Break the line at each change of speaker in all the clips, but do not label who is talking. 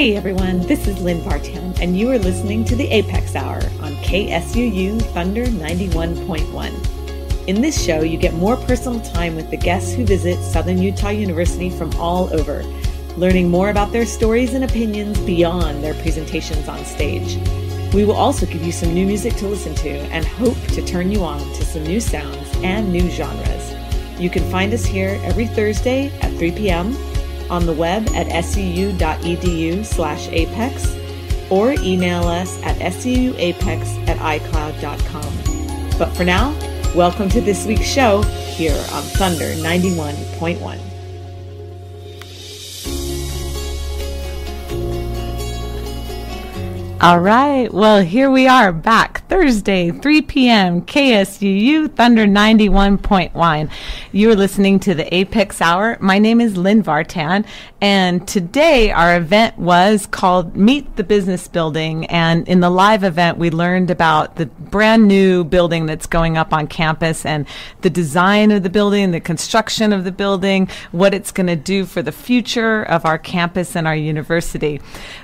Hey everyone, this is Lynn Vartan, and you are listening to the Apex Hour on KSUU Thunder 91.1. In this show, you get more personal time with the guests who visit Southern Utah University from all over, learning more about their stories and opinions beyond their presentations on stage. We will also give you some new music to listen to and hope to turn you on to some new sounds and new genres. You can find us here every Thursday at 3 p.m., on the web at suu.edu/apex, or email us at suuapex@icloud.com. But for now, welcome to this week's show here on Thunder 91.1. All right, well, here we are back Thursday, 3 p.m., KSUU Thunder 91.1. You're listening to the Apex Hour. My name is Lynn Vartan, and today our event was called Meet the Business Building, and in the live event we learned about the brand new building that's going up on campus and the design of the building, the construction of the building, what it's going to do for the future of our campus and our university.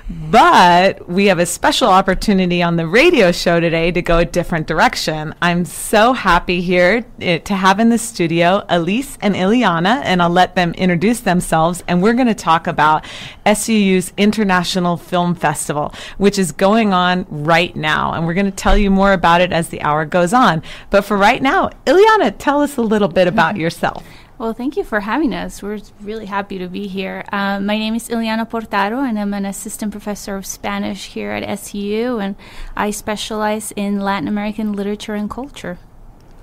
But we have a special opportunity on the radio show today to go a different direction. I'm so happy here to have in the studio Elise and Ileana, and I'll let them introduce themselves, and we're going to talk about SUU's International Film Festival, which is going on right now, and we're going to tell you more about it as the hour goes on. But for right now, Ileana, tell us a little bit about yourself.
Well, thank you for having us. We're really happy to be here. My name is Ileana Portaro, and I'm an assistant professor of Spanish here at SUU, and I specialize in Latin American literature and culture.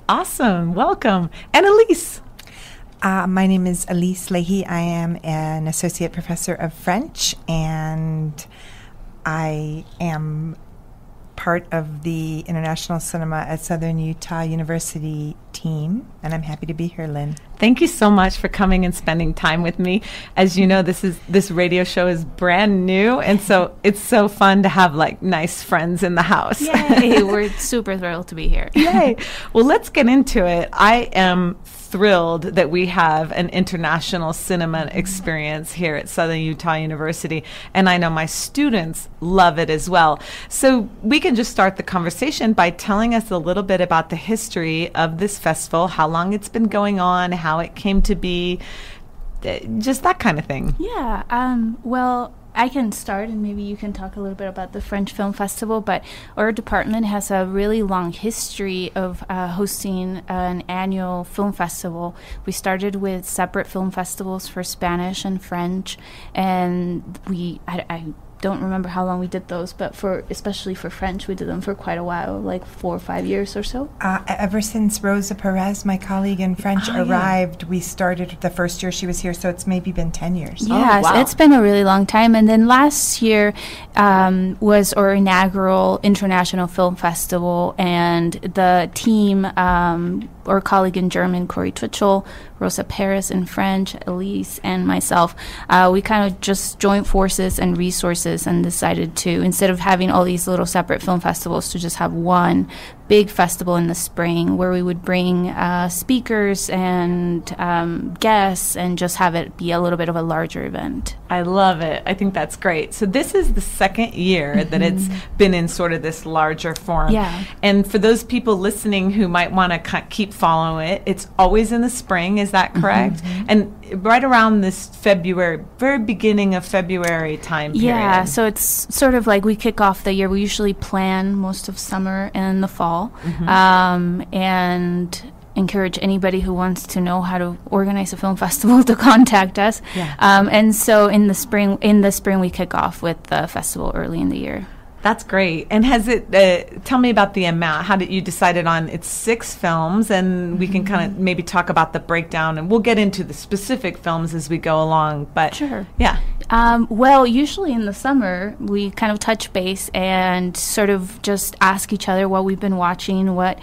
Awesome. Welcome. And Elise.
My name is Elise Leahy. I am an associate professor of French, and I am part of the International Cinema at Southern Utah University team, and I'm happy to be here, Lynn.
Thank you so much for coming and spending time with me. As you know, this radio show is brand new, and so it's so fun to have like nice friends in the house.
Yay! We're super thrilled to be here.
Yay! Well, let's get into it. I am thrilled that we have an international cinema experience here at Southern Utah University, and I know my students love it as well. So we can just start the conversation by telling us a little bit about the history of this festival, how long it's been going on, how it came to be, just that kind of thing.
Yeah, well, I can start, and maybe you can talk a little bit about the French Film Festival, but our department has a really long history of hosting an annual film festival. We started with separate film festivals for Spanish and French, and I don't remember how long we did those, but especially for French, we did them for quite a while, like 4 or 5 years or so.
Ever since Rosa Perez, my colleague in French, arrived, we started the first year she was here, so it's maybe been 10 years.
Yes, It's been a really long time. And then last year was our inaugural International Film Festival, and the team, our colleague in German, Corey Twitchell, Rosa Perez in French, Elise, and myself, we kind of just joined forces and resources and decided to, instead of having all these little separate film festivals, to just have one big festival in the spring where we would bring speakers and guests and just have it be a little bit of a larger event.
I love it. I think that's great. So this is the second year that it's been in sort of this larger form.
Yeah.
And for those people listening who might want to keep following it, it's always in the spring. Is that correct? And right around this February, very beginning of February time period.
Yeah, so it's sort of like we kick off the year. We usually plan most of summer and the fall. And encourage anybody who wants to know how to organize a film festival to contact us.
Yeah.
And so in the spring we kick off with the festival early in the year.
That's great. And has it, tell me about the amount. How did you decided on, it's 6 films, and we can kind of maybe talk about the breakdown, and we'll get into the specific films as we go along. But
sure.
Yeah.
Well, usually in the summer, we kind of touch base and sort of just ask each other what we've been watching, what's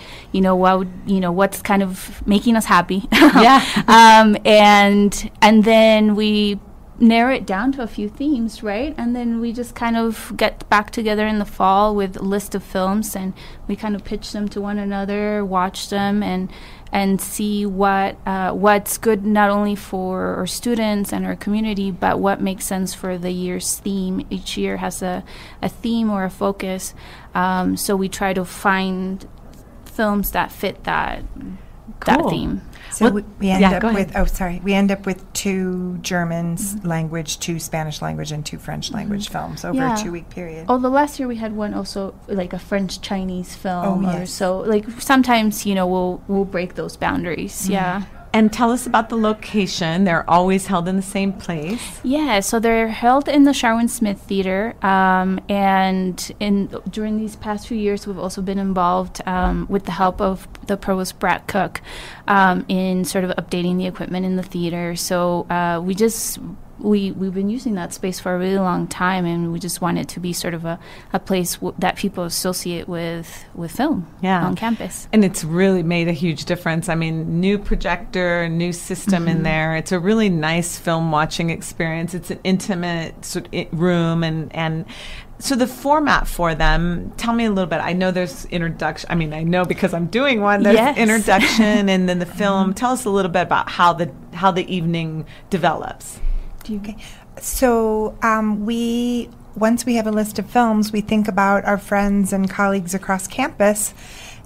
kind of making us happy.
Yeah.
And then we narrow it down to a few themes, right? And then we just kind of get back together in the fall with a list of films, and we kind of pitch them to one another, watch them, and and see what's good not only for our students and our community, but what makes sense for the year's theme. Each year has a theme or a focus, so we try to find films that fit that theme.
So we end up with 2 German language, 2 Spanish language, and 2 French language films over a 2-week period.
Oh, the last year we had one also, like a French-Chinese film or
yes.
so. Like sometimes, we'll break those boundaries. Yeah.
And tell us about the location. They're always held in the same place.
Yeah, so they're held in the Sharwin Smith Theater, and during these past few years, we've also been involved with the help of the provost Brad Cook in sort of updating the equipment in the theater. So we've been using that space for a really long time, and we just want it to be sort of a place that people associate with film on campus.
And it's really made a huge difference. I mean, new projector, new system in there. It's a really nice film watching experience. It's an intimate room, and so the format for them, tell me a little bit. I know there's introduction. I mean, I know because I'm doing one. There's introduction and then the film. Tell us a little bit about how the evening develops.
Okay. So once we have a list of films, we think about our friends and colleagues across campus,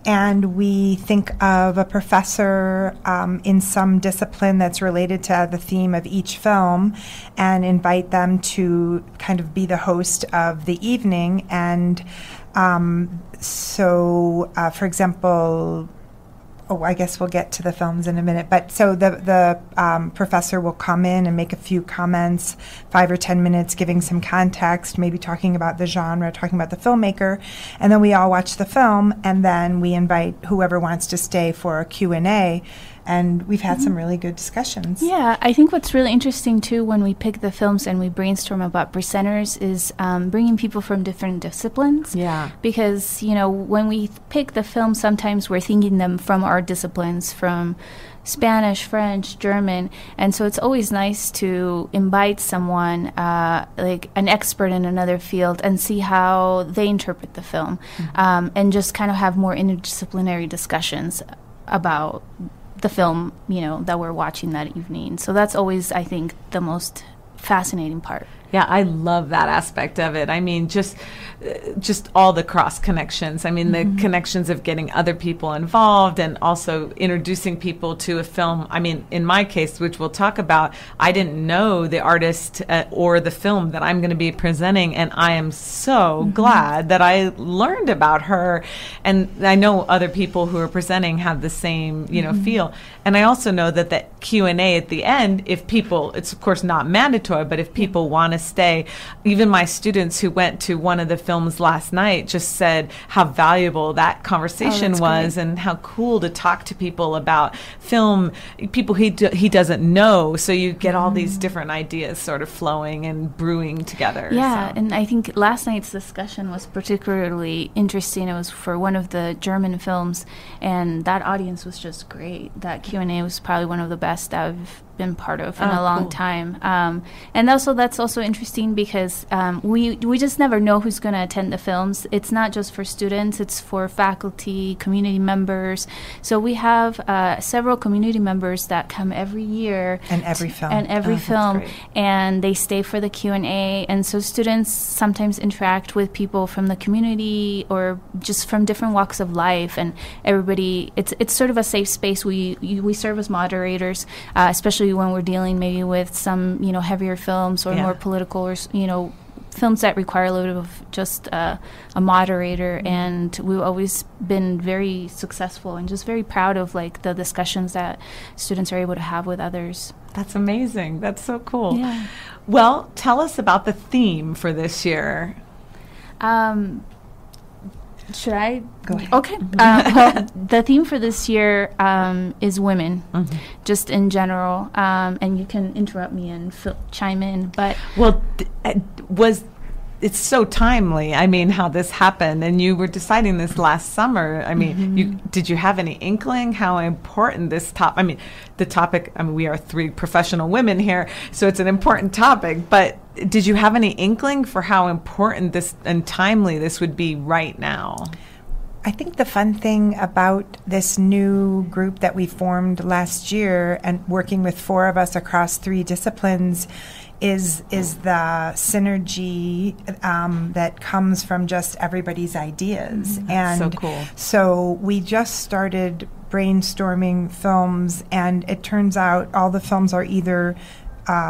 and we think of a professor in some discipline that's related to the theme of each film and invite them to kind of be the host of the evening. And for example, I guess we'll get to the films in a minute. But so the professor will come in and make a few comments, 5 or 10 minutes, giving some context, maybe talking about the genre, talking about the filmmaker, and then we all watch the film, and then we invite whoever wants to stay for a Q&A. And we've had some really good discussions.
Yeah, I think what's really interesting, too, when we pick the films and we brainstorm about presenters is bringing people from different disciplines.
Yeah.
Because, when we pick the films, sometimes we're thinking them from our disciplines, from Spanish, French, German. And so it's always nice to invite someone, like an expert in another field, and see how they interpret the film, and just kind of have more interdisciplinary discussions about the film, that we're watching that evening. So that's always, I think, the most fascinating part.
Yeah, I love that aspect of it. I mean, just all the cross connections. I mean, the connections of getting other people involved and also introducing people to a film. I mean, in my case, which we'll talk about, I didn't know the artist or the film that I'm going to be presenting, and I am so glad that I learned about her. And I know other people who are presenting have the same, feel. And I also know that that Q&A at the end, if people, it's of course not mandatory, but if people want to stay, even my students who went to one of the films last night just said how valuable that conversation was, great. And how cool to talk to people about film, people he doesn't know. So you get all these different ideas sort of flowing and brewing together.
Yeah, and I think last night's discussion was particularly interesting. It was for one of the German films, and that audience was just great. That Q&A was probably one of the best I've been part of in a long time. And also that's also interesting because we just never know who's going to attend the films. It's not just for students, it's for faculty, community members. So we have several community members that come every year.
And every film.
And they stay for the Q&A. And so students sometimes interact with people from the community or just from different walks of life. And everybody, it's sort of a safe space. We serve as moderators, especially when we're dealing maybe with some, heavier films or more political or, films that require a little bit of just a moderator. And we've always been very successful and just very proud of the discussions that students are able to have with others.
That's amazing. That's so cool.
Yeah.
Well, tell us about the theme for this year.
Should I?
Go ahead.
Okay. Well, the theme for this year is women, just in general. And you can interrupt me and chime in. But
it's so timely. I mean, how this happened, and you were deciding this last summer. I mean, did you have any inkling how important this topic? I mean, the topic. I mean, we are 3 professional women here, so it's an important topic. But did you have any inkling for how important this and timely this would be right now?
I think the fun thing about this new group that we formed last year and working with 4 of us across 3 disciplines is the synergy that comes from just everybody's ideas. And
so cool.
So we just started brainstorming films, and it turns out all the films are either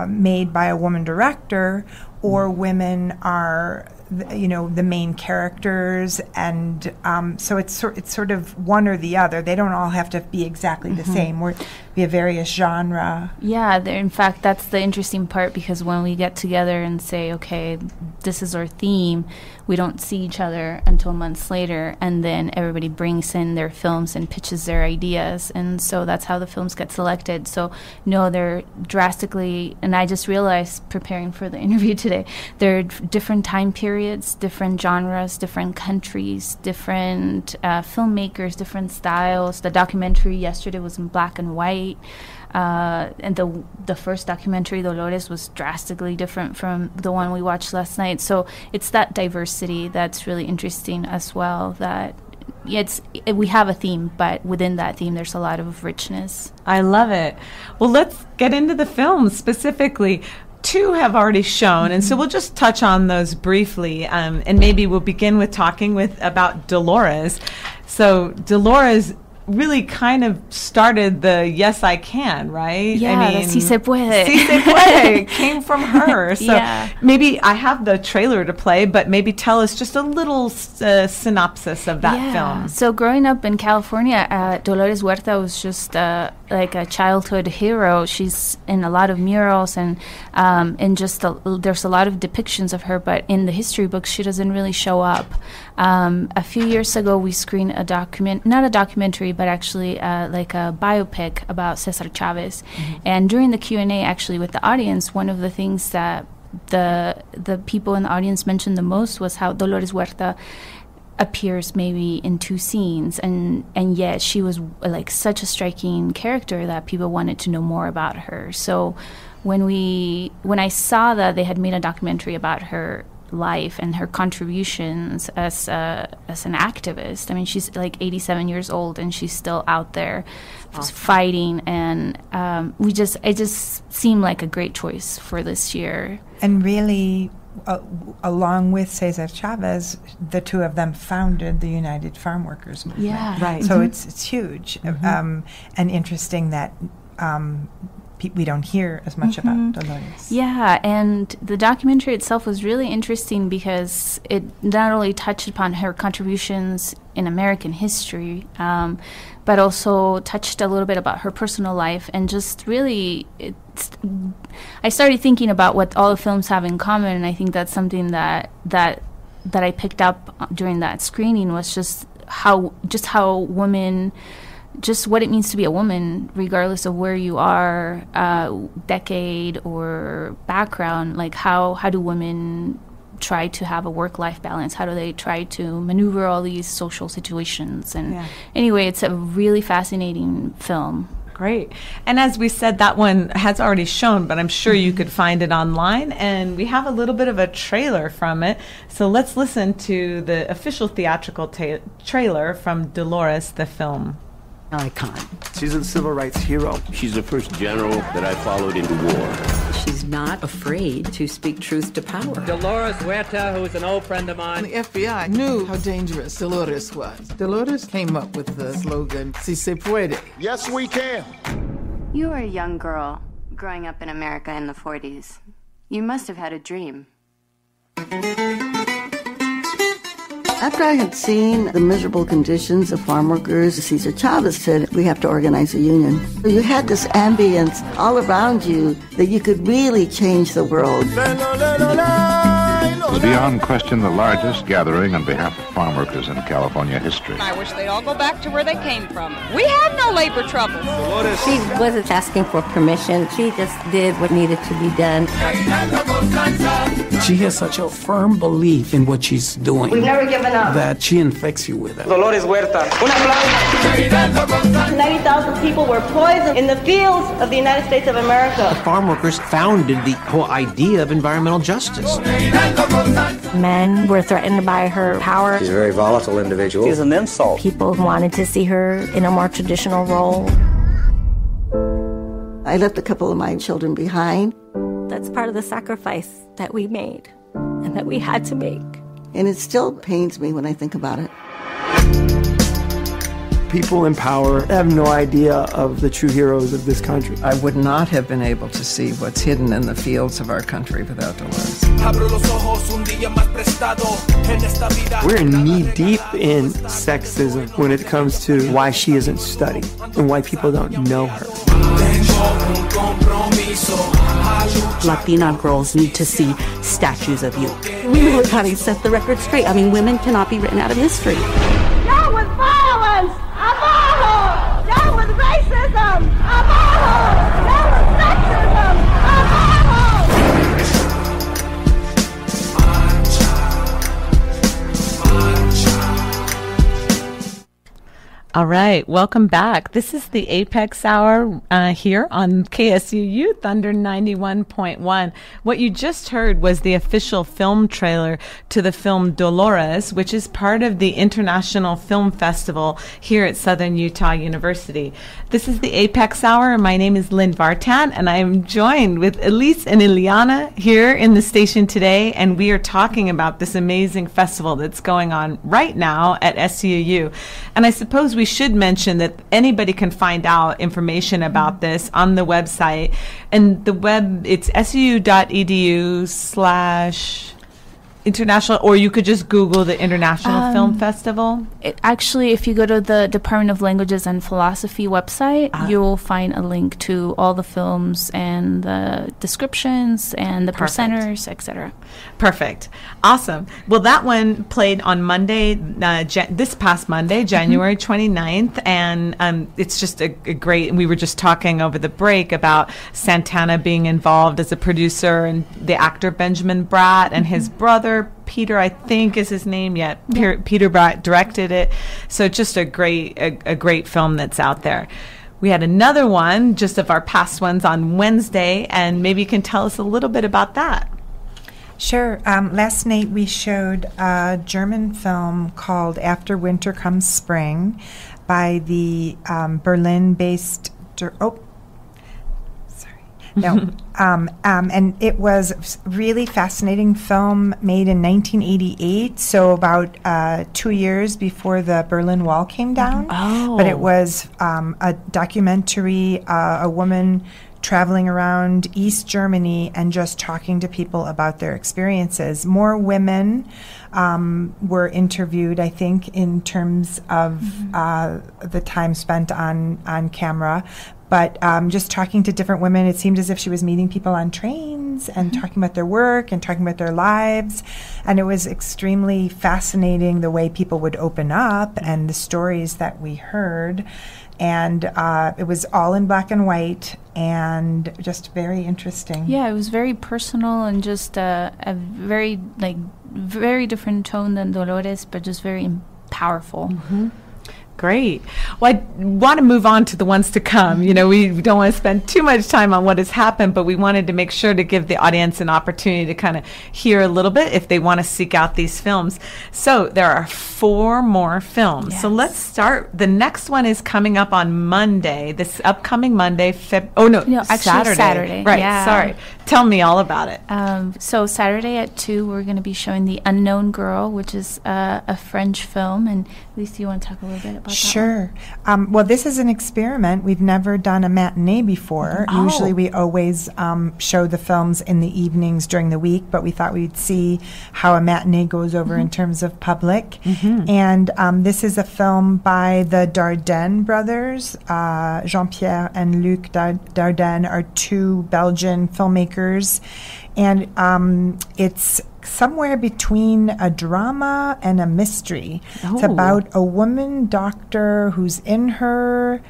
made by a woman director or women are the main characters, and so it's sort of one or the other. They don't all have to be exactly the same. We have various genre.
Yeah, in fact, that's the interesting part, because when we get together and say, okay, this is our theme, we don't see each other until months later, and then everybody brings in their films and pitches their ideas, and so that's how the films get selected. So, no, they're drastically, and I just realized preparing for the interview today, there are different time periods, different genres, different countries, different filmmakers, different styles. The documentary yesterday was in black and white. And the first documentary, Dolores, was drastically different from the one we watched last night. So it's that diversity that's really interesting as well, that we have a theme, but within that theme there's a lot of richness.
I love it. Well, let's get into the films specifically. 2 have already shown, and so we'll just touch on those briefly, and maybe we'll begin with talking about Dolores. So Dolores really kind of started the Yes I Can, right?
Yeah,
I mean,
Si se puede.
Si se puede came from her. So
yeah.
Maybe I have the trailer to play, but maybe tell us just a little synopsis of that film.
So growing up in California, Dolores Huerta was just like a childhood hero. She's in a lot of murals, and just there's a lot of depictions of her, but in the history books she doesn't really show up. A few years ago we screened not a documentary, but actually like a biopic about Cesar Chavez. And during the Q&A actually with the audience, one of the things that the people in the audience mentioned the most was how Dolores Huerta appears maybe in 2 scenes, and yet she was like such a striking character that people wanted to know more about her. So when I saw that they had made a documentary about her life and her contributions as an activist, I mean, she's like 87 years old and she's still out there fighting, and it just seemed like a great choice for this year.
And really, along with Cesar Chavez, the 2 of them founded the United Farm Workers Movement.
Yeah,
right.
So it's huge, and interesting that we don't hear as much about Dolores.
Yeah, and the documentary itself was really interesting because it not only touched upon her contributions in American history, but also touched a little bit about her personal life, and just really, I started thinking about what all the films have in common, and I think that's something that I picked up during that screening, was just how women, just what it means to be a woman, regardless of where you are, decade or background. Like how do women try to have a work-life balance? How do they try to maneuver all these social situations? And anyway, it's a really fascinating film.
Great. And as we said, that one has already shown, but I'm sure you could find it online, and we have a little bit of a trailer from it. So let's listen to the official theatrical trailer from Dolores, the film.
Icon.
She's a civil rights hero.
She's the first general that I followed into war.
She's not afraid to speak truth to power.
Dolores Huerta, who is an old friend of mine.
The FBI knew how dangerous Dolores was. Dolores came up with the slogan, Si se puede.
Yes, we can.
You were a young girl growing up in America in the 40s. You must have had a dream.
After I had seen the miserable conditions of farm workers, Cesar Chavez said, we have to organize a union. You had this ambience all around you that you could really change the world.
It was beyond question the largest gathering on behalf of farm workers in California history.
I wish they'd all go back to where they came from. We had no labor troubles.
She wasn't asking for permission. She just did what needed to be done.
She has such a firm belief in what she's doing.
We've never given up.
That she infects you with it.
Dolores Huerta.
90,000 people were poisoned in the fields of the United States of America.
The farm workers founded the whole idea of environmental justice. Men were threatened by her power.
She's a very volatile individual.
She's an insult.
People wanted to see her in a more traditional role.
I left a couple of my children behind.
That's part of the sacrifice that we made and that we had to make.
And it still pains me when I think about it.
People in power have no idea of the true heroes of this country.
I would not have been able to see what's hidden in the fields of our country without Dolores.
We're knee-deep in sexism when it comes to why she isn't studied and why people don't know her.
Latina girls need to see statues of you. We really got to set the record straight. I mean, women cannot be written out of history.
Down with violence! Abajo! Down with racism! Abajo! Down with sexism! Abajo!
All right, welcome back. This is the Apex Hour here on KSUU Thunder 91.1. What you just heard was the official film trailer to the film Dolores, which is part of the International Film Festival here at Southern Utah University. This is the Apex Hour. My name is Lynn Vartan, and I am joined with Elise and Ileana here in the station today, and we are talking about this amazing festival that's going on right now at SUU. And I suppose we should mention that anybody can find out information about this on the website. And the web, it's suu.edu/international, or you could just Google the International Film Festival.
Actually, if you go to the Department of Languages and Philosophy website, you'll find a link to all the films and the descriptions and the presenters, etc.
Perfect. Awesome. Well, that one played on Monday, this past Monday, January 29th, and it's just a great, we were just talking over the break about Santana being involved as a producer, and the actor Benjamin Bratt and his brother, Peter, I think is his name. Peter Bratt directed it. So just a great film that's out there. We had another one, just of our past ones, on Wednesday, and maybe you can tell us a little bit about that.
Sure. Last night we showed a German film called After Winter Comes Spring by the Berlin-based... and it was a really fascinating film made in 1988, so about 2 years before the Berlin Wall came down. But it was a documentary, a woman traveling around East Germany and just talking to people about their experiences. More women were interviewed, I think, in terms of the time spent on camera. But just talking to different women, it seemed as if she was meeting people on trains and talking about their work and talking about their lives. And it was extremely fascinating the way people would open up and the stories that we heard. And it was all in black and white and just very interesting.
Yeah, it was very personal and just a very different tone than Dolores, but just very powerful.
Great. Well, I want to move on to the ones to come. You know, we don't want to spend too much time on what has happened, but we wanted to make sure to give the audience an opportunity to kind of hear a little bit if they want to seek out these films. So there are 4 more films. Yes. So let's start. The next one is coming up on Monday, this upcoming Monday. Saturday. Right, yeah. Sorry. Tell me all about it.
So Saturday at 2, we're going to be showing The Unknown Girl, which is a French film. And Lisa, you want to talk a little bit about that?
Sure. Well, this is an experiment. We've never done a matinee before. Usually we always show the films in the evenings during the week, but we thought we'd see how a matinee goes over in terms of public. And this is a film by the Dardenne brothers. Jean-Pierre and Luc Dardenne are 2 Belgian filmmakers. And it's somewhere between a drama and a mystery. It's about a woman doctor who's in her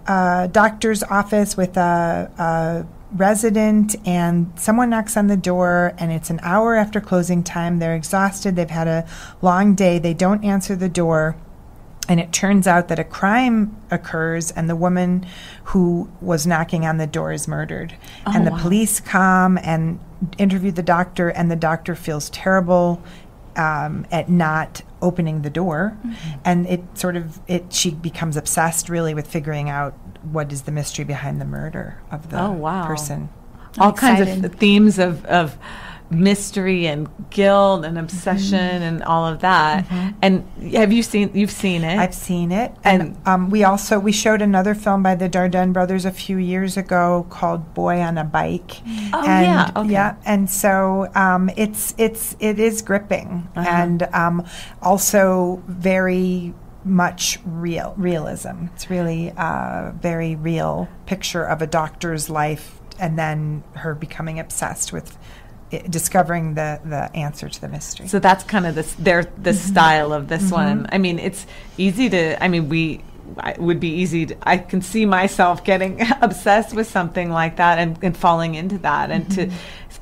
doctor's office with a resident, and someone knocks on the door, and it's an hour after closing time. They're exhausted. They've had a long day. They don't answer the door. And it turns out that a crime occurs and the woman who was knocking on the door is murdered. And the police come and interview the doctor, and the doctor feels terrible at not opening the door. And she becomes obsessed really with figuring out what is the mystery behind the murder of the person.
All kinds of themes of mystery and guilt and obsession and all of that. And you've seen it?
I've seen it. And we showed another film by the Dardenne brothers a few years ago called Boy on a Bike. And so it is gripping and also very much realism. It's really a very real picture of a doctor's life and then her becoming obsessed with discovering the answer to the mystery.
So that's kind of the style of this one. I mean, it's easy to. I mean, it would be easy. I can see myself getting obsessed with something like that and falling into that, and to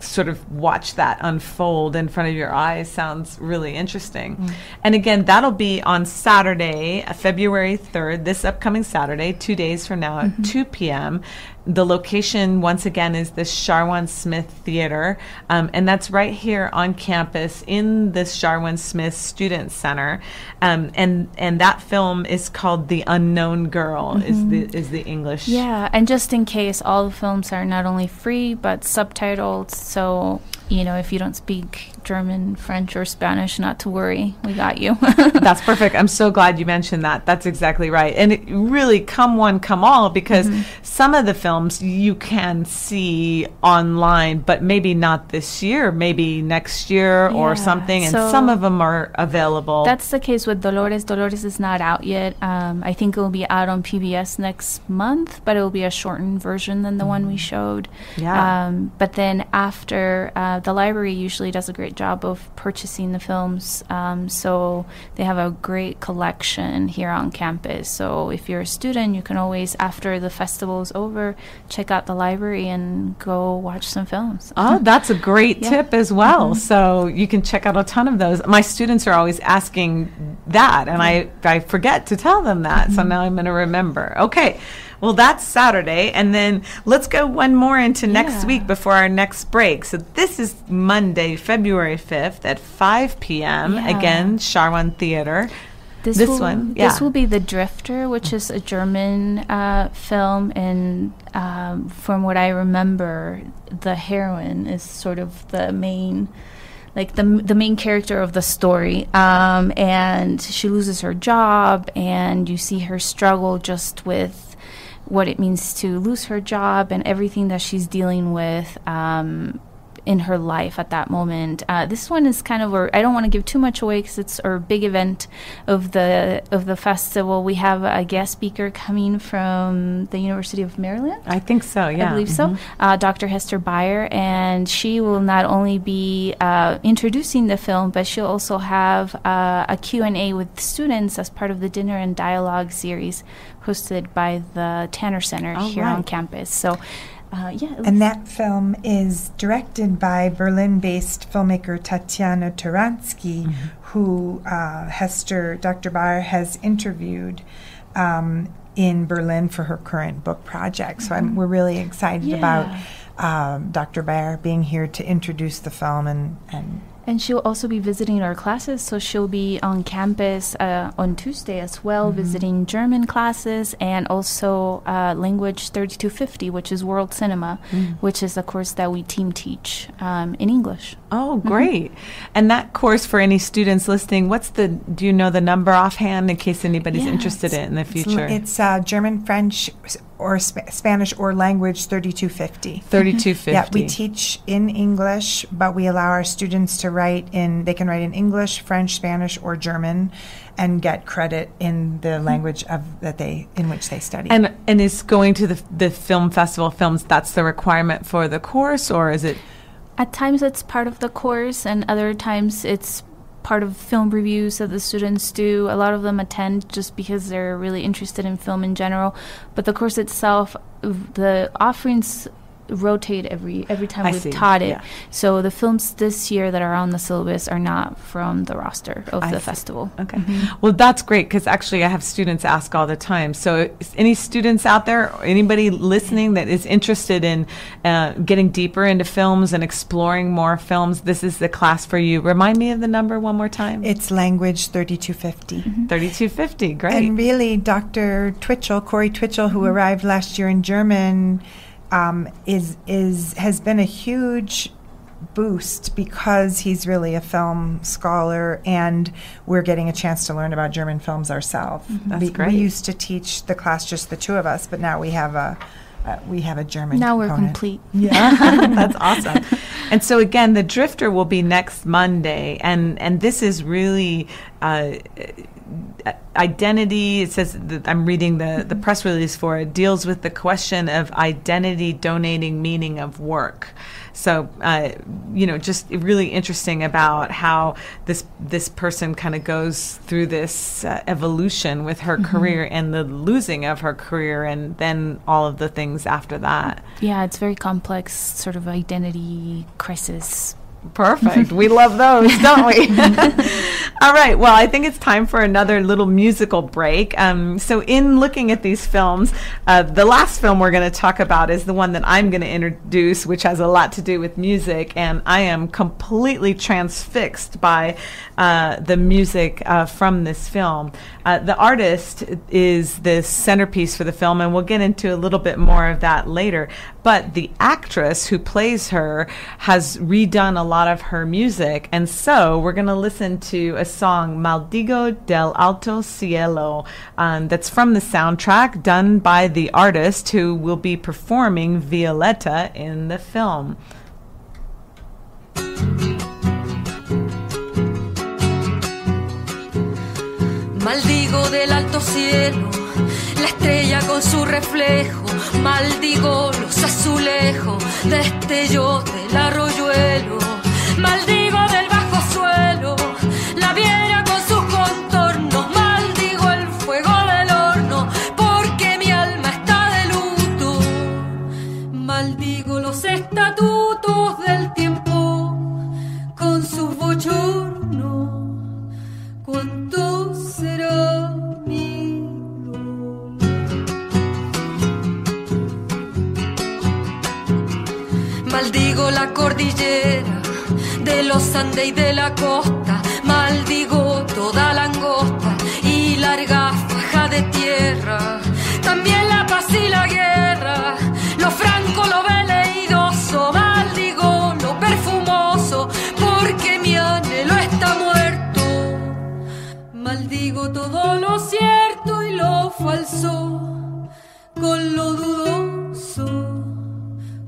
sort of watch that unfold in front of your eyes sounds really interesting. And again, that'll be on Saturday, February 3rd, this upcoming Saturday, 2 days from now at 2 p.m. The location, once again, is the Sharwan Smith Theater, and that's right here on campus in the Sharwan Smith Student Center. And that film is called The Unknown Girl, is the English.
Yeah, and just in case, all the films are not only free, but subtitled, so if you don't speak German, French, or Spanish, not to worry. We got you.
That's perfect. I'm so glad you mentioned that. That's exactly right. And it really come one, come all, because some of the films you can see online, but maybe not this year, maybe next year or something. And so some of them are available.
That's the case with Dolores. Dolores is not out yet. I think it will be out on PBS next month, but it will be a shortened version than the one we showed.
Yeah.
But then after, the library usually does a great job of purchasing the films, so they have a great collection here on campus. So if you're a student, you can always, after the festival is over, check out the library and go watch some films.
Oh, that's a great tip as well. So you can check out a ton of those. My students are always asking that, and I forget to tell them that, so now I'm going to remember. Okay. Well, that's Saturday, and then let's go one more into next week before our next break. So this is Monday, February 5th at 5 p.m. Again, Sharwan Theater. This
will be The Drifter, which is a German film, and from what I remember, the heroine is sort of the main... like the main character of the story, and she loses her job, and you see her struggle just with what it means to lose her job and everything that she's dealing with in her life at that moment. This one is kind of, I don't want to give too much away because it's our big event of the festival. We have a guest speaker coming from the University of Maryland.
I think so, yeah.
I believe so. Dr. Hester Beyer, and she will not only be introducing the film, but she'll also have a Q&A with students as part of the Dinner and Dialogue series hosted by the Tanner Center here on campus. So
and that film is directed by Berlin-based filmmaker Tatiana Turansky, who Dr. Beyer has interviewed in Berlin for her current book project. So we're really excited about Dr. Beyer being here to introduce the film
and she'll also be visiting our classes, so she'll be on campus on Tuesday as well, visiting German classes, and also Language 3250, which is World Cinema, which is a course that we team teach in English.
Oh, great. And that course, for any students listening, do you know the number offhand in case anybody's interested in it in the future?
It's German, French, or Spanish or language 3250.
3250.
Yeah, we teach in English, but we allow our students to they can write in English, French, Spanish, or German, and get credit in the language in which they study.
And is going to the film festival films, that's the requirement for the course, or is it?
At times it's part of the course, and other times it's part of film reviews that the students do. A lot of them attend just because they're really interested in film in general. But the course itself, the offerings rotate every time we've taught it. Yeah. So the films this year that are on the syllabus are not from the roster of the festival.
Okay. Well, that's great, because actually I have students ask all the time. So any students out there, or anybody listening that is interested in getting deeper into films and exploring more films, this is the class for you. Remind me of the number one more time.
It's language 3250.
3250, great.
And really, Dr. Twitchell, Corey Twitchell, who arrived last year in German, has been a huge boost, because he's really a film scholar, and we're getting a chance to learn about German films ourselves.
That's great.
We used to teach the class just the two of us, but now we have a German
Now
component.
we're complete.
Yeah, that's awesome. And so again, the Drifter will be next Monday, and this is really identity. It says that I'm reading the press release for it, deals with the question of identity donating meaning of work. So, just really interesting about how this person kind of goes through this evolution with her career, and the losing of her career, and then all of the things after that.
Yeah, it's very complex, sort of identity crisis.
Perfect. We love those, don't we? All right. Well, I think it's time for another little musical break. So in looking at these films, the last film we're going to talk about is the one that I'm going to introduce, which has a lot to do with music. And I am completely transfixed by the music from this film. The artist is the centerpiece for the film, and we'll get into a little bit more of that later. But the actress who plays her has redone a lot of her music, and so we're going to listen to a song, Maldigo del Alto Cielo, that's from the soundtrack, done by the artist who will be performing Violetta in the film.
Maldigo del alto cielo, la estrella con su reflejo. Maldigo los azulejos, destellos del arroyuelo. Maldigo del bajo suelo, la viera con sus contornos. Maldigo el fuego del horno, porque mi alma está de luto. Maldigo los estatutos del tiempo, con sus bochornos. ¿Cuánto será mi dolor? Maldigo la cordillera de los Andes y de la costa. Maldigo toda la angosta y larga faja de tierra. También la paz y la guerra, lo franco, lo veleidoso. Maldigo lo perfumoso, porque mi anhelo está muerto. Maldigo todo lo cierto y lo falso, con lo dudoso.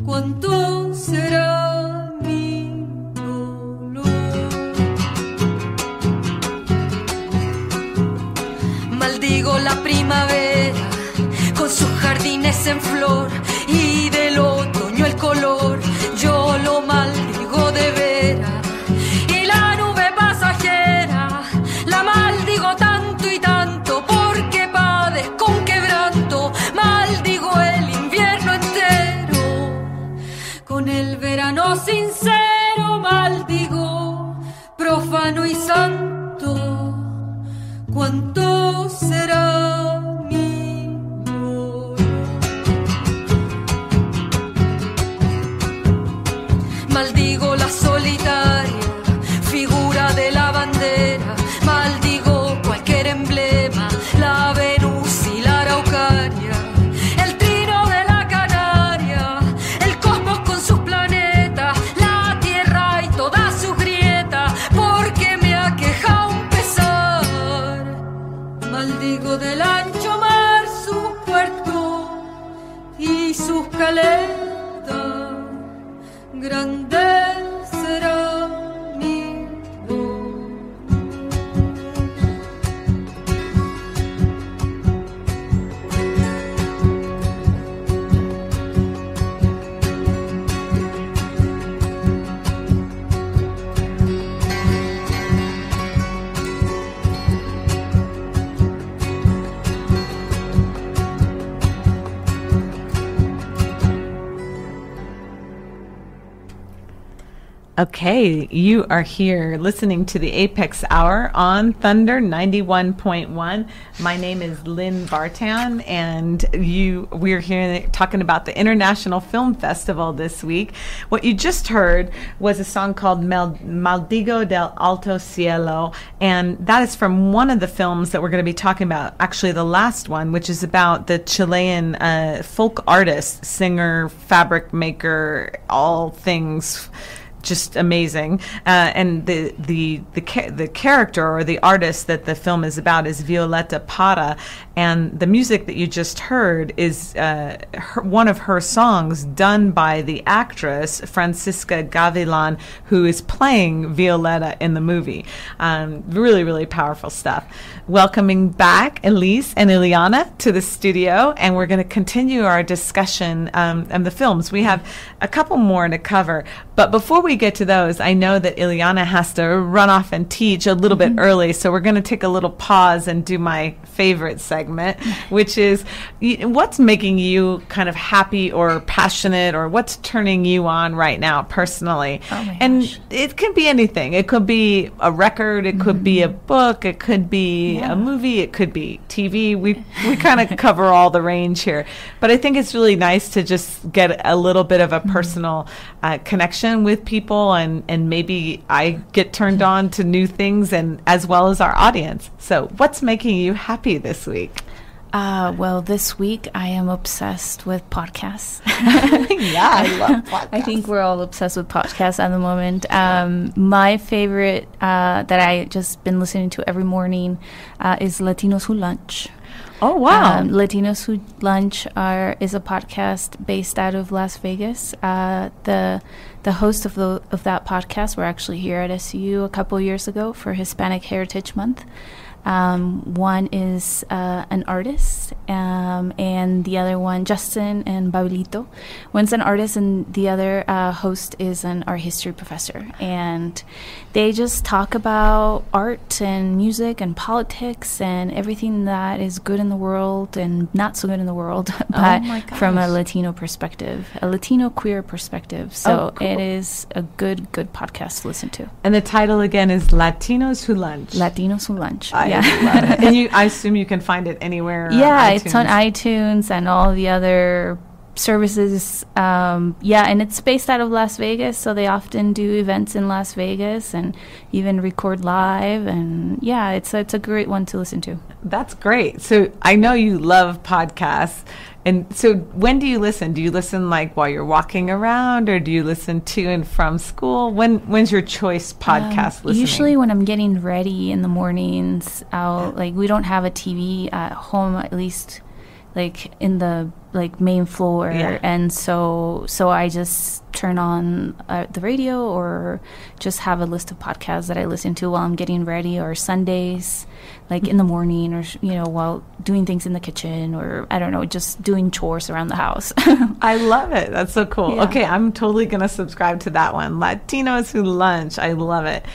¿Cuánto será mi dolor? Maldigo la primavera con sus jardines en flor, y del otoño el color. Yo lo maldigo de veras. Y la nube pasajera la maldigo tanto y tanto, porque padezco un quebranto. Maldigo el invierno entero con el verano sincero. Maldigo profano y santo. ¿Cuánto será mi dolor? Maldigo la solitaria figura de la bandera. Maldigo cualquier emblema, la Venus y la Araucaria, el trino de la Canaria, el cosmos con sus planetas, la tierra y todas sus grietas, porque me aqueja
Okay, you are here listening to the Apex Hour on Thunder 91.1. My name is Lynn Vartan, and we're here talking about the International Film Festival this week. What you just heard was a song called Maldigo del Alto Cielo, and that is from one of the films that we're going to be talking about, actually the last one, which is about the Chilean folk artist, singer, fabric maker, all things just amazing, and the character or the artist that the film is about is Violeta Parra, and the music that you just heard is one of her songs done by the actress Francisca Gavilan, who is playing Violeta in the movie. Really, really powerful stuff. Welcoming back Elise and Ileana to the studio, and we're going to continue our discussion of the films. We have a couple more to cover, but before we get to those, I know that Ileana has to run off and teach a little bit early, so we're going to take a little pause and do my favorite segment, which is what's making you kind of happy or passionate, or what's turning you on right now personally. And it can be anything. It could be a record, it could be a book, it could be a movie, it could be TV. We kind of cover all the range here, but I think it's really nice to just get a little bit of a personal connection with people, and maybe I get turned on to new things, and as well as our audience. So what's making you happy this week?
Well, this week I am obsessed with podcasts.
Yeah, I love podcasts.
I think we're all obsessed with podcasts at the moment. My favorite that I just been listening to every morning is Latinos Who Lunch.
Oh, wow.
Latinos Who Lunch is a podcast based out of Las Vegas. The host of that podcast were actually here at SUU a couple years ago for Hispanic Heritage Month. One is an artist, and the other one, Justin and Babelito. One's an artist, and the other host is an art history professor. And they just talk about art and music and politics and everything that is good in the world and not so good in the world, but from a Latino perspective, a Latino queer perspective. So cool. It is a good podcast to listen to.
And the title again is Latinos Who Lunch.
Latinos Who Lunch.
I love it. And I assume you can find it anywhere.
Yeah, it's on iTunes and all the other services. And it's based out of Las Vegas, so they often do events in Las Vegas and even record live. And yeah, it's a great one to listen to.
That's great. So I know you love podcasts. And so when do you listen? Do you listen like while you're walking around, or do you listen to and from school? When's your choice podcast listening?
Usually when I'm getting ready in the mornings. We don't have a TV at home, at least like in the main floor, and so I just turn on the radio, or just have a list of podcasts that I listen to while I'm getting ready, or Sundays, like in the morning, or while doing things in the kitchen, or I don't know, just doing chores around the house.
I love it. That's so cool.
Yeah.
Okay, I'm totally gonna subscribe to that one. Latinos Who Lunch. I love it.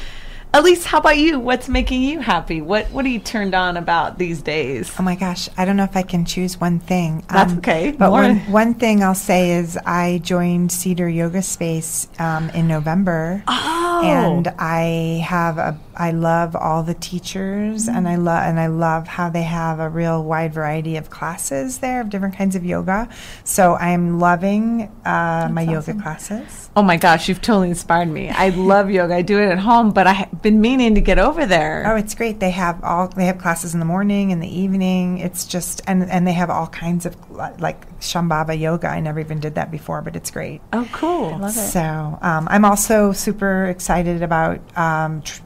Elise, how about you? What's making you happy? What are you turned on about these days?
Oh my gosh, I don't know if I can choose one thing.
That's okay.
But one thing I'll say is I joined Cedar Yoga Space in November.
Oh.
And I love all the teachers, and I love how they have a real wide variety of classes there of different kinds of yoga. So I'm loving my yoga classes.
Oh my gosh, you've totally inspired me. I love yoga. I do it at home, but I've been meaning to get over there.
Oh, it's great. They have classes in the morning and the evening. It's just and they have all kinds of like Shambhava yoga. I never even did that before, but it's great.
Oh, cool.
I love it.
So I'm also super excited about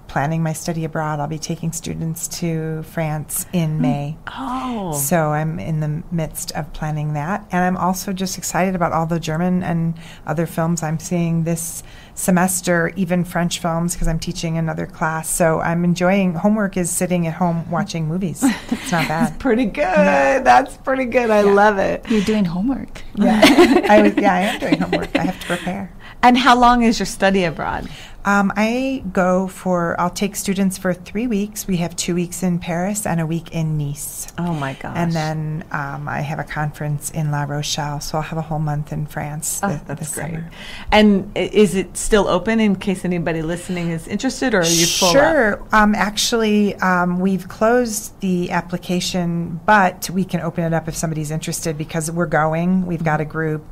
planning my study abroad. I'll be taking students to France in May.
Oh.
So I'm in the midst of planning that. And I'm also just excited about all the German and other films I'm seeing this semester, even French films, because I'm teaching another class. So I'm enjoying, homework is sitting at home watching movies. It's not bad.
That's pretty good. That's pretty good. I love it.
You're doing homework.
Yeah. I am doing homework. I have to prepare.
And how long is your study abroad?
I'll take students for 3 weeks. We have 2 weeks in Paris and a week in Nice.
Oh, my gosh.
And then I have a conference in La Rochelle, so I'll have a whole month in France this
great.
summer.
And is it still open in case anybody listening is interested, or are you full
Sure.
up?
Actually, we've closed the application, but we can open it up if somebody's interested because we're going. We've got a group.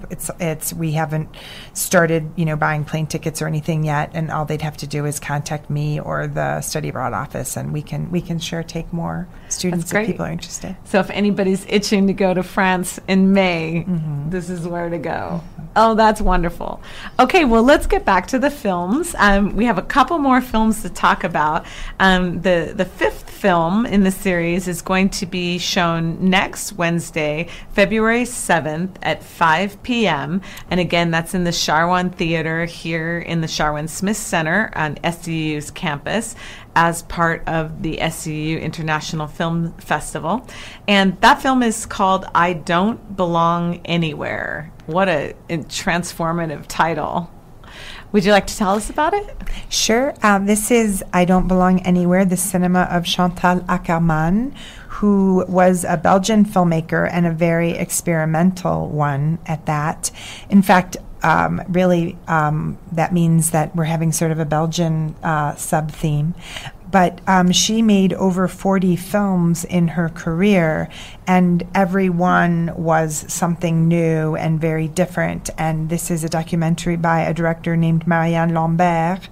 We haven't started, buying plane tickets or anything yet, and all they'd have to do is contact me or the study abroad office, and we can sure take more students if people are interested.
So if anybody's itching to go to France in May, this is where to go. Oh, that's wonderful. Okay, well, let's get back to the films. We have a couple more films to talk about. The fifth film in the series is going to be shown next Wednesday, February 7th at 5 p.m. And again, that's in the Charwan Theater here in the Charwan Smith Center on SUU's campus as part of the SUU International Film Festival. And that film is called I Don't Belong Anywhere. What a transformative title. Would you like to tell us about it?
Sure. This is I Don't Belong Anywhere, the cinema of Chantal Akerman, who was a Belgian filmmaker and a very experimental one at that. In fact, that means that we're having sort of a Belgian sub-theme. But she made over 40 films in her career, and every one was something new and very different. And this is a documentary by a director named Marianne Lambert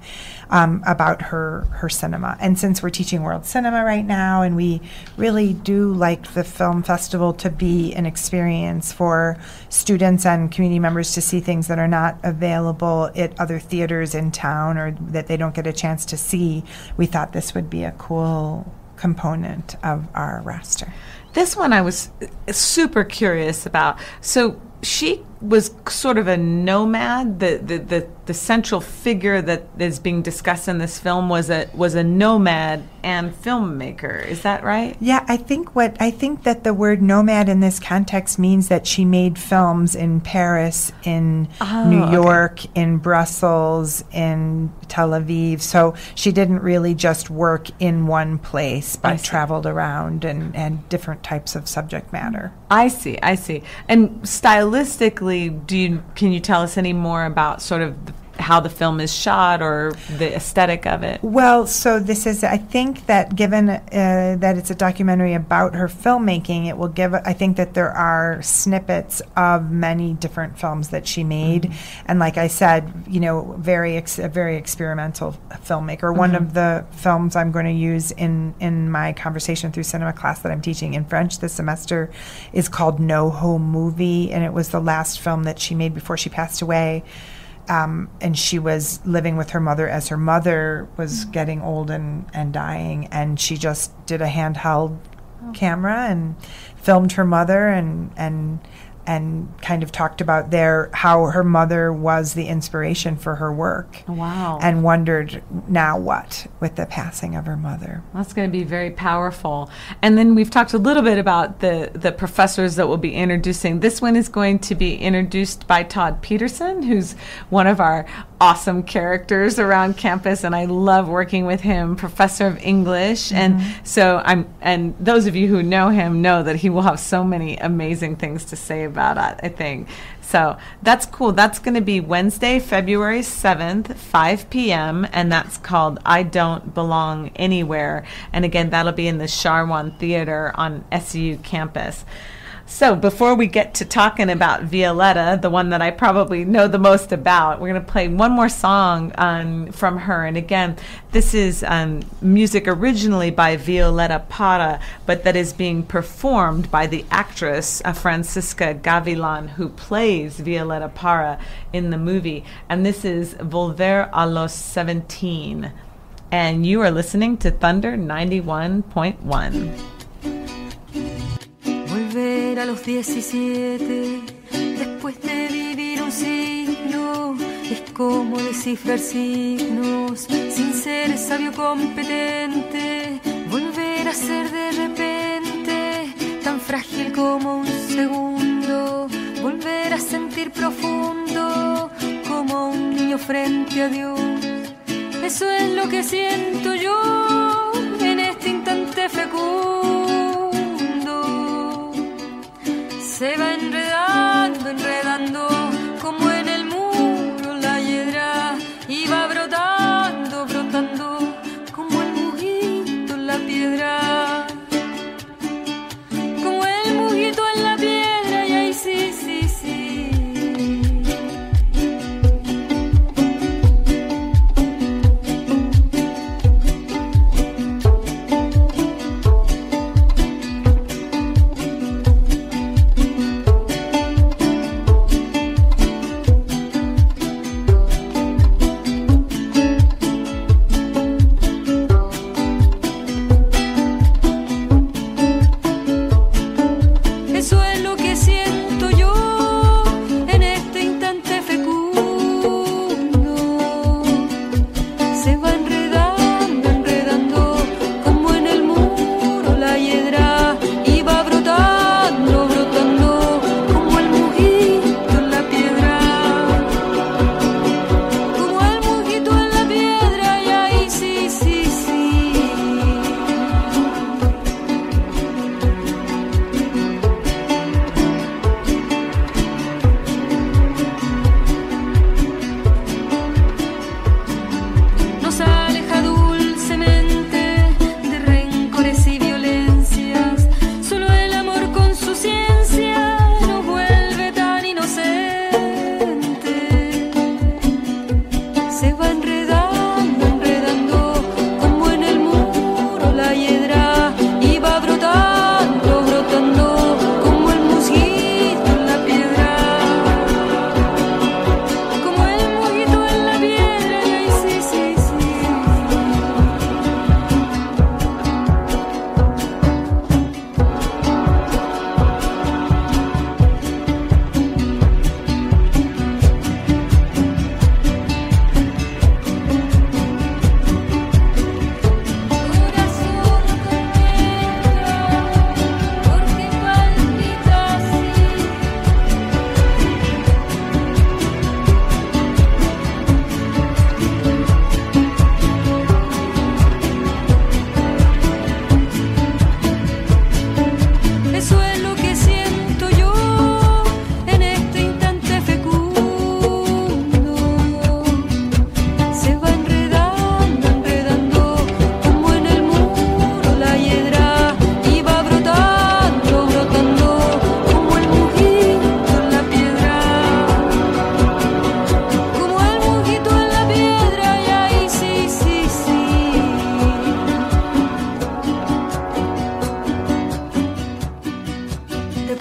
about her cinema. And since we're teaching world cinema right now, and we really do like the film festival to be an experience for students and community members to see things that are not available at other theaters in town or that they don't get a chance to see, we thought this would be a cool component of our roster.
This one I was super curious about. So she was sort of a nomad. The central figure that is being discussed in this film was a nomad and filmmaker. Is that right?
Yeah, I think that the word nomad in this context means that she made films in Paris, in New York, in Brussels, in Tel Aviv. So she didn't really just work in one place, but traveled around and different types of subject matter.
I see. And stylistically, can you tell us any more about sort of how the film is shot or the aesthetic of it?
Well, so this is, I think that given that it's a documentary about her filmmaking, it will give, I think that there are snippets of many different films that she made. And like I said, a very experimental filmmaker. One of the films I'm going to use in my conversation through cinema class that I'm teaching in French this semester is called No Home Movie, and it was the last film that she made before she passed away. And she was living with her mother as her mother was getting old and dying, and she just did a handheld camera and filmed her mother and kind of talked about how her mother was the inspiration for her work.
Wow.
And wondered, now what with the passing of her mother?
That's going to be very powerful. And then we've talked a little bit about the professors that we'll be introducing. This one is going to be introduced by Todd Peterson, who's one of our awesome characters around campus, and I love working with him, professor of English. And so and those of you who know him know that he will have so many amazing things to say about it, I think. So that's cool. That's going to be Wednesday, February 7th, 5 p.m., and that's called I Don't Belong Anywhere. And again, that'll be in the Charwan Theater on SU campus. So before we get to talking about Violetta, the one that I probably know the most about, we're going to play one more song from her. And again, this is music originally by Violetta Parra, but that is being performed by the actress Francisca Gavilan, who plays Violetta Parra in the movie. And this is Volver a los 17. And you are listening to Thunder 91.1.
Volver a los 17, después de vivir un siglo, es como descifrar signos, sin ser sabio competente. Volver a ser de repente, tan frágil como un segundo. Volver a sentir profundo, como un niño frente a Dios. Eso es lo que siento yo en este instante fecundo. Se va enredando, enredando, como en el muro la hiedra, y va brotando, brotando, como el mujito en la piedra. Como el mujito en la piedra, y ahí sí, sí, sí.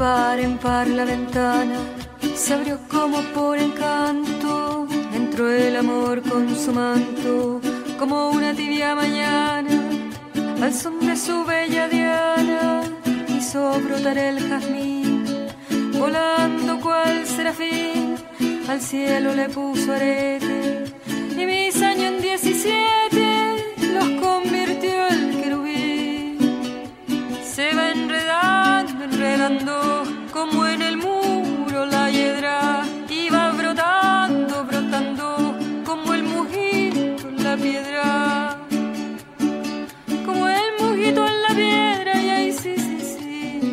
par en par la ventana se abrió como por encanto. Entró el amor con su manto como una tibia mañana. Al son de su bella diana hizo brotar el jazmín. Volando cual serafín al cielo le puso arete. Y mis años en 17 los convirtió el querubín. Se va enredando, enredando como en el muro la hiedra. Y va brotando, brotando como el mujito en la piedra. Como el mujito en la piedra, y ahí sí, sí, sí.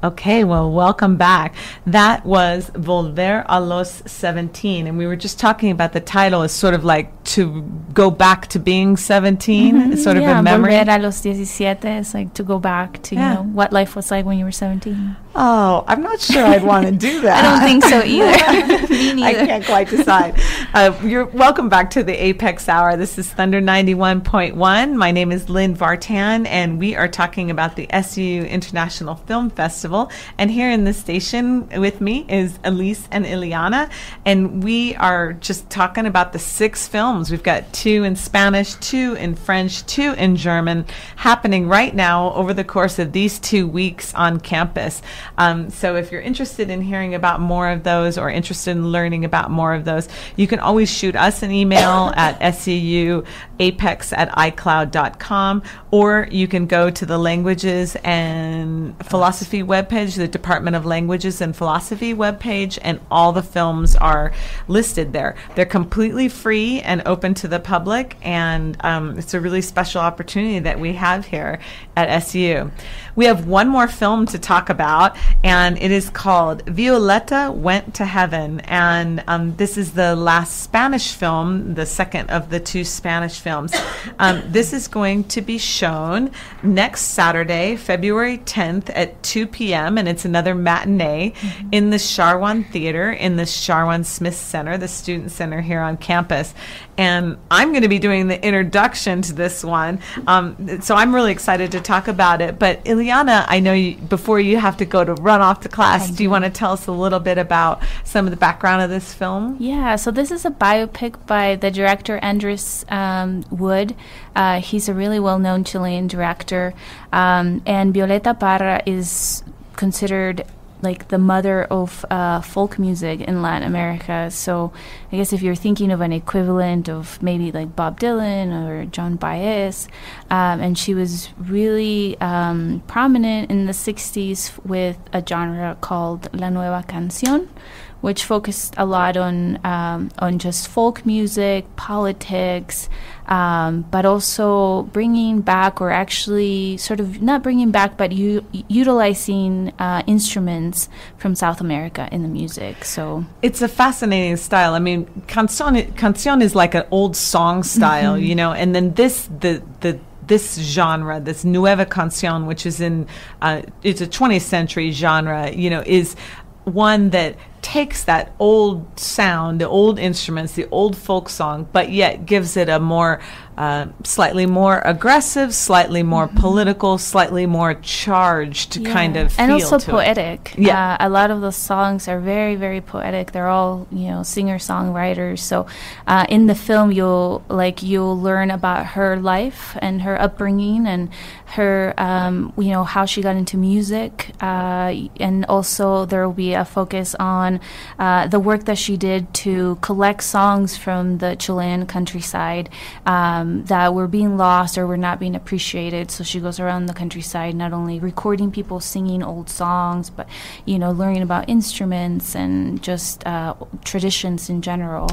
Okay, well, welcome back. That was Volver a los 17, and we were just talking about the title as sort of like to go back to being 17,
Mm-hmm.
sort of a memory.
Volver a los 17 is like to go back to, you know, what life was like when you were 17.
Oh, I'm not sure I'd want to do that.
I don't think so either. Me neither.
I can't quite decide. You're welcome back to the Apex Hour. This is Thunder 91.1. My name is Lynn Vartan, and we are talking about the SUU International Film Festival. And here in the station with me is Elise and Ileana, and we are just talking about the 6 films films. We've got 2 in Spanish, 2 in French, 2 in German happening right now over the course of these 2 weeks on campus. So if you're interested in hearing about more of those or interested in learning about more of those, you can always shoot us an email at SUUapex@icloud.com, or you can go to the Languages and Philosophy webpage, the Department of Languages and Philosophy webpage, and all the films are listed there. They're completely free and open to the public, and it's a really special opportunity that we have here at SU. We have one more film to talk about, and it is called Violeta Went to Heaven, and this is the last Spanish film, the second of the 2 Spanish films. This is going to be shown next Saturday, February 10th at 2 p.m., and it's another matinee in the Sharwan Theater in the Sharwan Smith Center, the student center here on campus. And I'm going to be doing the introduction to this one, so I'm really excited to talk about it. But Ileana, I know before you have to go to run off to class, do you want to tell us a little bit about some of the background of this film?
Yeah, so this is a biopic by the director Andres Wood. He's a really well-known Chilean director, and Violeta Parra is considered like the mother of folk music in Latin America. So I guess if you're thinking of an equivalent of maybe like Bob Dylan or John Baez, and she was really prominent in the 60s with a genre called La Nueva Canción, which focused a lot on just folk music, politics, but also bringing back, or actually sort of not bringing back, but utilizing instruments from South America in the music. So
it's a fascinating style. I mean, canción is like an old song style, you know, and then this genre, this Nueva Canción, which is it's a 20th century genre, you know, is one that takes that old sound, the old instruments, the old folk song, but yet gives it a more slightly more aggressive, slightly more political, slightly more charged kind of feel,
and also
to
poetic.
It. Yeah,
a lot of the songs are very, very poetic. They're all, you know, singer-songwriters. So in the film, you'll learn about her life and her upbringing and her, you know, how she got into music, and also there will be a focus on the work that she did to collect songs from the Chilean countryside that were being lost or were not being appreciated. So she goes around the countryside not only recording people singing old songs, but, you know, learning about instruments and just traditions in general.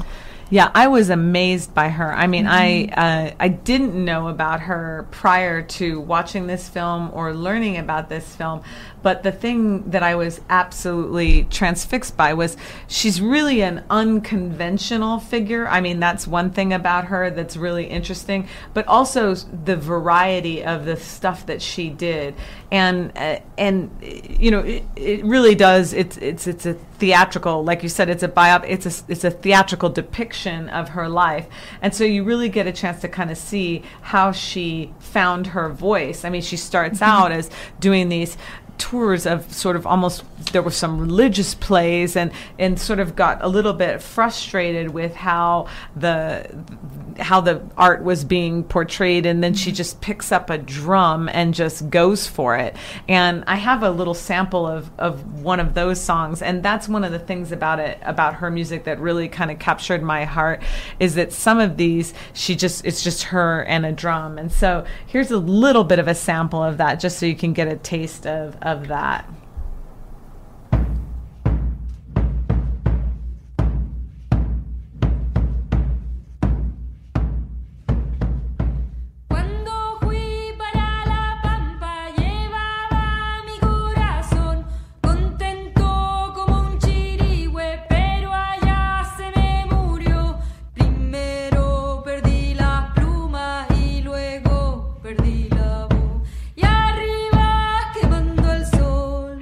Yeah, I was amazed by her. I mean, I didn't know about her prior to watching this film or learning about this film, but the thing that I was absolutely transfixed by was she's really an unconventional figure. I mean, that's one thing about her that's really interesting, but also the variety of the stuff that she did. And you know, it really does. It's a theatrical, like you said, it's a theatrical depiction of her life, and so you really get a chance to kind of see how she found her voice. I mean, she starts out as doing these tours of sort of almost, there were some religious plays, and sort of got a little bit frustrated with how the art was being portrayed, and then she just picks up a drum and just goes for it. And I have a little sample of one of those songs, and that's one of the things about her music that really kind of captured my heart, is that some of these it's just her and a drum. And so here's a little bit of a sample of that, just so you can get a taste of that.
Perdí la voz y arriba quemando el sol.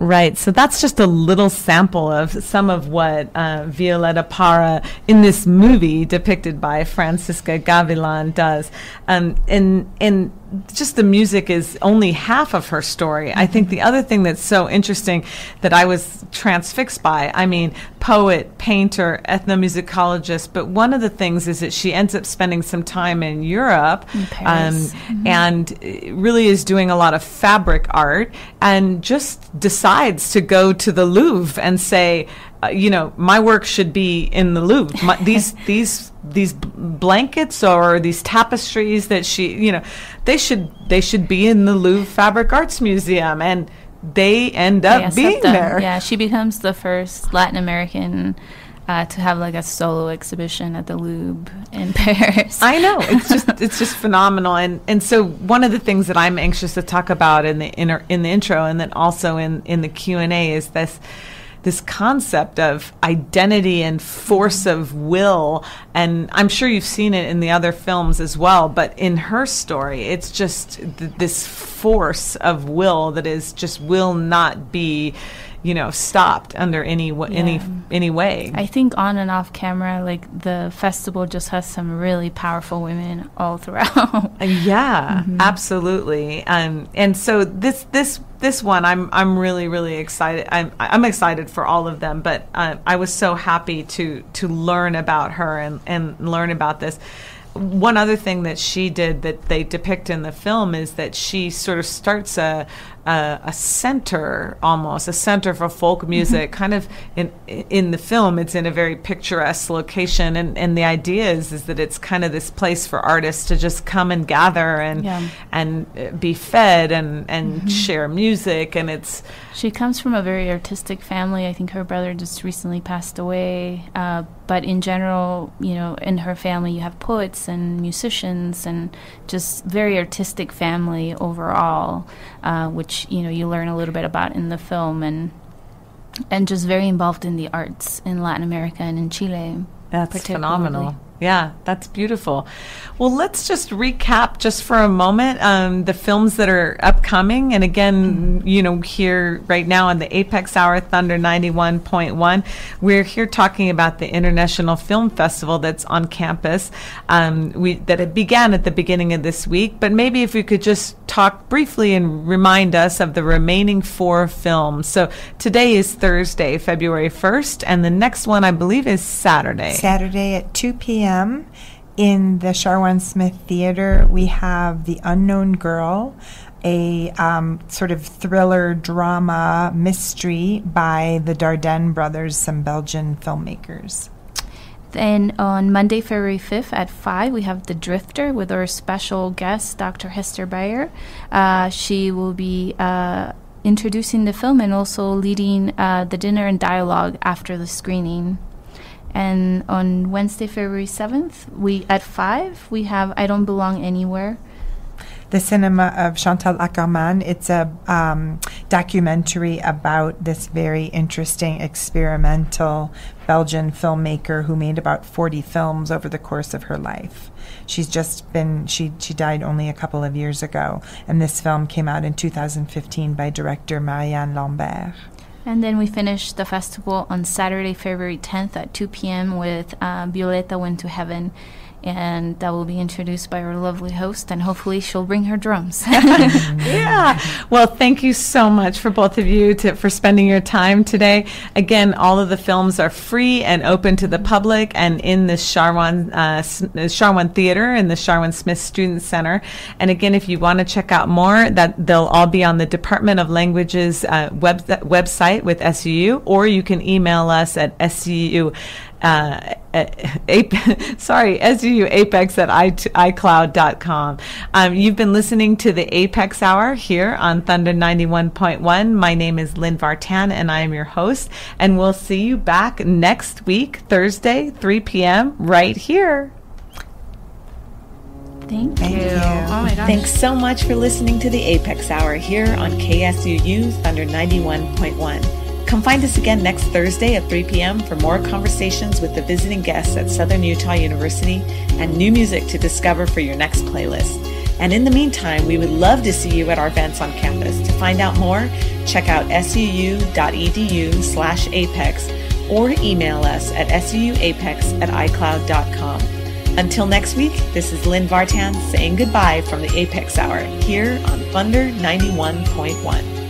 Right. So that's just a little sample of some of what Violeta Parra in this movie depicted by Francisca Gavilan does. And just the music is only half of her story. I think the other thing that's so interesting that I was transfixed by, I mean, poet, painter, ethnomusicologist, but one of the things is that she ends up spending some time in Europe
in Paris.
And really is doing a lot of fabric art and just decides to go to the Louvre and say, my work should be in the Louvre. These blankets or these tapestries that they should be in the Louvre Fabric Arts Museum, and they end up being there.
Yeah, she becomes the first Latin American to have like a solo exhibition at the Louvre in Paris.
I know, it's just phenomenal, and so one of the things that I'm anxious to talk about in the intro, and then also in the Q&A is this concept of identity and force of will. And I'm sure you've seen it in the other films as well, but in her story, it's just this force of will that is just will not be, stopped under any way.
I think on and off camera, like the festival just has some really powerful women all throughout.
Yeah, absolutely. And so this one, I'm really, really excited. I'm excited for all of them, but I was so happy to learn about her and learn about this. One other thing that she did that they depict in the film is that she sort of starts a center, almost a center for folk music. Kind of in the film, it's in a very picturesque location, and the idea is that it's kind of this place for artists to just come and gather and be fed and share music. And
she comes from a very artistic family. I think her brother just recently passed away, but in general, in her family you have poets and musicians and just very artistic family overall, which you learn a little bit about in the film, and just very involved in the arts in Latin America and in Chile.
That's phenomenal. Yeah, that's beautiful. Well, let's just recap just for a moment the films that are upcoming. And again, here right now on the Apex Hour, Thunder 91.1, we're here talking about the International Film Festival that's on campus. That it began at the beginning of this week. But maybe if we could just talk briefly and remind us of the remaining 4 films. So today is Thursday, February 1st, and the next one, I believe, is Saturday.
Saturday at 2 p.m. in the Sharwan Smith Theater, we have The Unknown Girl, a sort of thriller drama mystery by the Dardenne brothers, some Belgian filmmakers.
Then on Monday, February 5th at 5, we have The Drifter with our special guest, Dr. Hester Bayer. She will be introducing the film and also leading the dinner and dialogue after the screening. And on Wednesday, February 7th, at 5, we have I Don't Belong Anywhere.
The cinema of Chantal Ackerman. It's a documentary about this very interesting experimental Belgian filmmaker who made about 40 films over the course of her life. She died only a couple of years ago, and this film came out in 2015 by director Marianne Lambert.
And then we finish the festival on Saturday, February 10th at 2 p.m. with Violeta Went to Heaven. And that will be introduced by our lovely host, and hopefully she'll bring her drums.
Yeah. Well, thank you so much for both of you for spending your time today. Again, all of the films are free and open to the public and in the Sharwan Theater in the Sharwan Smith Student Center. And again, if you want to check out more, that they'll all be on the Department of Languages website with SUU, or you can email us at SUU. SUUapex@icloud.com. You've been listening to the Apex Hour here on Thunder 91.1. My name is Lynn Vartan, and I am your host. And we'll see you back next week, Thursday, 3 p.m., right here.
Thank you.
Oh my gosh. Thanks so much for listening to the Apex Hour here on KSUU Thunder 91.1. Come find us again next Thursday at 3 p.m. for more conversations with the visiting guests at Southern Utah University and new music to discover for your next playlist. And in the meantime, we would love to see you at our events on campus. To find out more, check out suu.edu/apex or email us at suuapex@icloud.com. Until next week, this is Lynn Vartan saying goodbye from the Apex Hour here on Thunder 91.1.